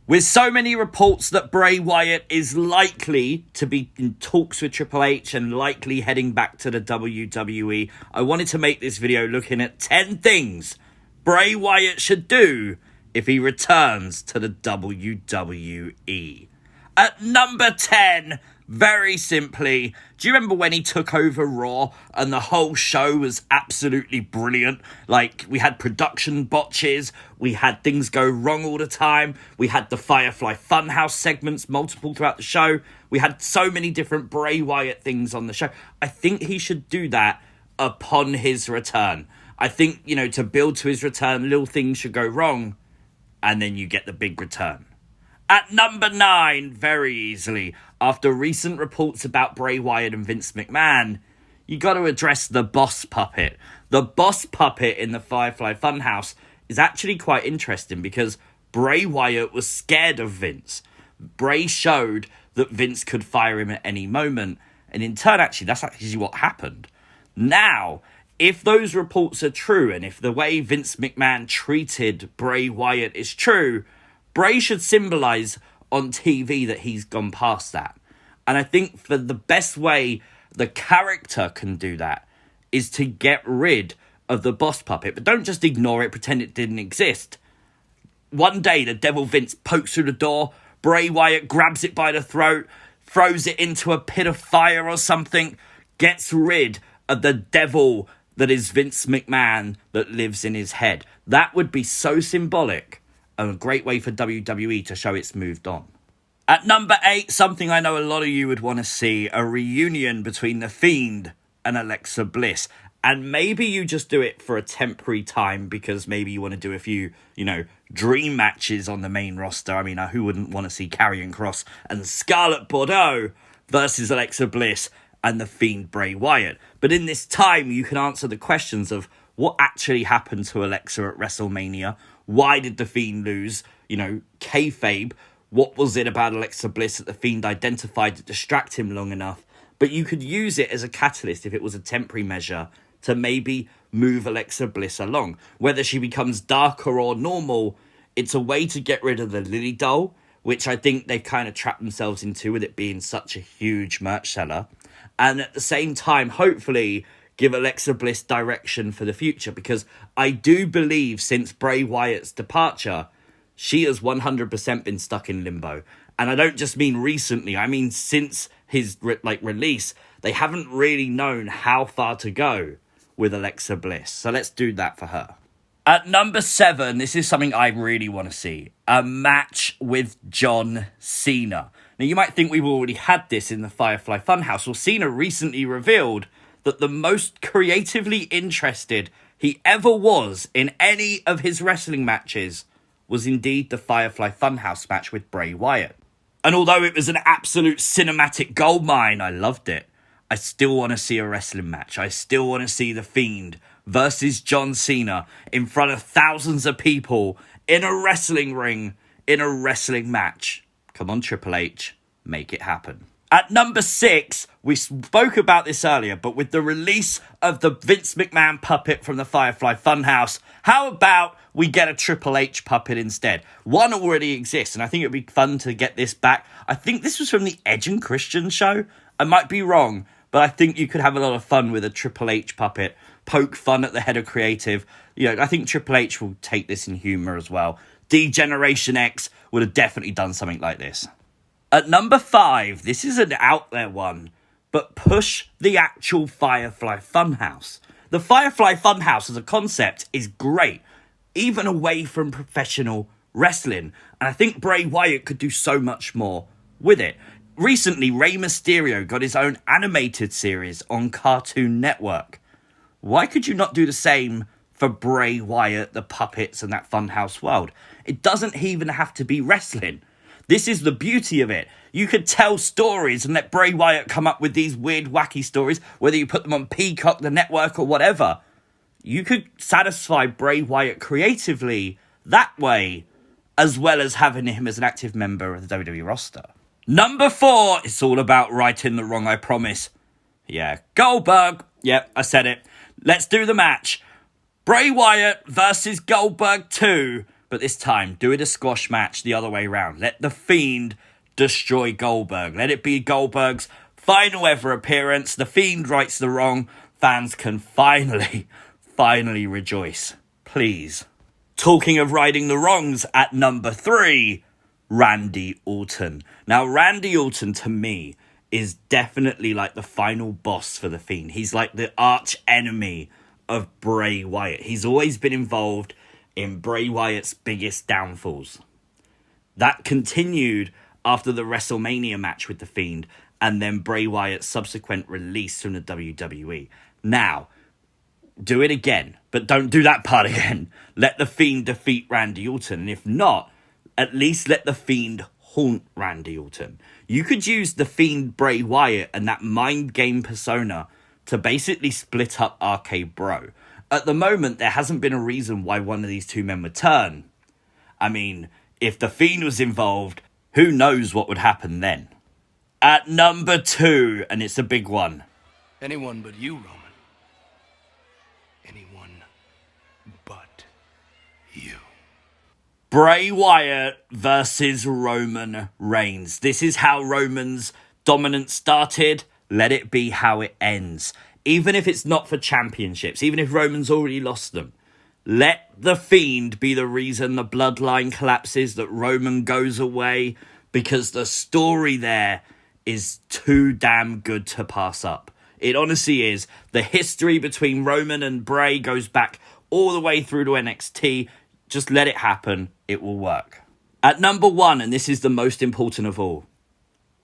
With so many reports that Bray Wyatt is likely to be in talks with Triple H and likely heading back to the WWE, I wanted to make this video looking at 10 things Bray Wyatt should do if he returns to the WWE. At number 10, very simply, do you remember when he took over Raw and the whole show was absolutely brilliant? Like, we had production botches, we had things go wrong all the time, we had the Firefly Fun House segments multiple throughout the show, we had so many different Bray Wyatt things on the show. I think he should do that upon his return. I think, to build to his return, little things should go wrong, and then you get the big return. At number 9, very easily, after recent reports about Bray Wyatt and Vince McMahon, you got to address the boss puppet. The boss puppet in the Firefly Fun House is actually quite interesting because Bray Wyatt was scared of Vince. Bray showed that Vince could fire him at any moment, and in turn, actually, that's actually what happened. Now, if those reports are true, and if the way Vince McMahon treated Bray Wyatt is true, Bray should symbolise on TV that he's gone past that. And I think for the best way the character can do that is to get rid of the boss puppet. But don't just ignore it, pretend it didn't exist. One day, the Devil Vince pokes through the door, Bray Wyatt grabs it by the throat, throws it into a pit of fire or something, gets rid of the devil that is Vince McMahon that lives in his head. That would be so symbolic. A great way for WWE to show it's moved on. At number 8, something I know a lot of you would want to see, a reunion between The Fiend and Alexa Bliss. And maybe you just do it for a temporary time because maybe you want to do a few, dream matches on the main roster. I mean, who wouldn't want to see Karrion Kross and Scarlett Bordeaux versus Alexa Bliss and The Fiend Bray Wyatt? But in this time, you can answer the questions of what actually happened to Alexa at WrestleMania. Why did The Fiend lose? Kayfabe. What was it about Alexa Bliss that The Fiend identified to distract him long enough? But you could use it as a catalyst if it was a temporary measure to maybe move Alexa Bliss along. Whether she becomes darker or normal, it's a way to get rid of the Lily doll, which I think they've kind of trapped themselves into with it being such a huge merch seller. And at the same time, hopefully, give Alexa Bliss direction for the future, because I do believe since Bray Wyatt's departure, she has 100% been stuck in limbo. And I don't just mean recently, I mean since his release, they haven't really known how far to go with Alexa Bliss. So let's do that for her. At number 7, this is something I really want to see, a match with John Cena. Now you might think we've already had this in the Firefly Fun House. Well, Cena recently revealed that the most creatively interested he ever was in any of his wrestling matches was indeed the Firefly Funhouse match with Bray Wyatt. And although it was an absolute cinematic goldmine, I loved it. I still want to see a wrestling match. I still want to see The Fiend versus John Cena in front of thousands of people in a wrestling ring, in a wrestling match. Come on, Triple H, make it happen. At number 6, we spoke about this earlier, but with the release of the Vince McMahon puppet from the Firefly Funhouse, how about we get a Triple H puppet instead? One already exists, and I think it would be fun to get this back. I think this was from the Edge and Christian show. I might be wrong, but I think you could have a lot of fun with a Triple H puppet. Poke fun at the head of creative. I think Triple H will take this in humour as well. D-Generation X would have definitely done something like this. At number 5, this is an out there one, but push the actual Firefly Funhouse. The Firefly Funhouse as a concept is great, even away from professional wrestling. And I think Bray Wyatt could do so much more with it. Recently, Rey Mysterio got his own animated series on Cartoon Network. Why could you not do the same for Bray Wyatt, the puppets, and that Funhouse world? It doesn't even have to be wrestling. This is the beauty of it. You could tell stories and let Bray Wyatt come up with these weird, wacky stories, whether you put them on Peacock, the network, or whatever. You could satisfy Bray Wyatt creatively that way, as well as having him as an active member of the WWE roster. Number 4, it's all about righting the wrong, I promise. Yeah, Goldberg. Yep, I said it. Let's do the match. Bray Wyatt versus Goldberg 2 But this time, do it a squash match the other way around. Let The Fiend destroy Goldberg. Let it be Goldberg's final ever appearance. The Fiend rights the wrong. Fans can finally rejoice. Please. Talking of righting the wrongs, at number 3, Randy Orton. Now, Randy Orton, to me, is definitely like the final boss for The Fiend. He's like the arch enemy of Bray Wyatt. He's always been involved in Bray Wyatt's biggest downfalls. That continued after the WrestleMania match with The Fiend and then Bray Wyatt's subsequent release from the WWE. Now, do it again, but don't do that part again. Let The Fiend defeat Randy Orton, and if not, at least let The Fiend haunt Randy Orton. You could use The Fiend Bray Wyatt and that mind game persona to basically split up RK Bro. At the moment, there hasn't been a reason why one of these two men would turn. I mean, if The Fiend was involved, who knows what would happen then? At number 2, and it's a big one. Anyone but you, Roman. Anyone but you. Bray Wyatt versus Roman Reigns. This is how Roman's dominance started. Let it be how it ends. Even if it's not for championships, even if Roman's already lost them, let The Fiend be the reason the bloodline collapses, that Roman goes away, because the story there is too damn good to pass up. It honestly is. The history between Roman and Bray goes back all the way through to NXT. Just let it happen. It will work. At number 1, and this is the most important of all.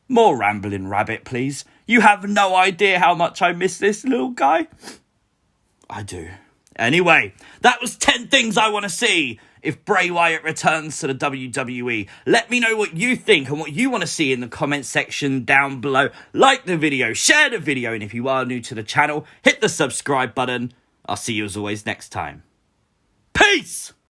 More Rambling Rabbit, please. You have no idea how much I miss this little guy. I do. Anyway, that was 10 things I want to see if Bray Wyatt returns to the WWE. Let me know what you think and what you want to see in the comment section down below. Like the video, share the video, and if you are new to the channel, hit the subscribe button. I'll see you as always next time. Peace!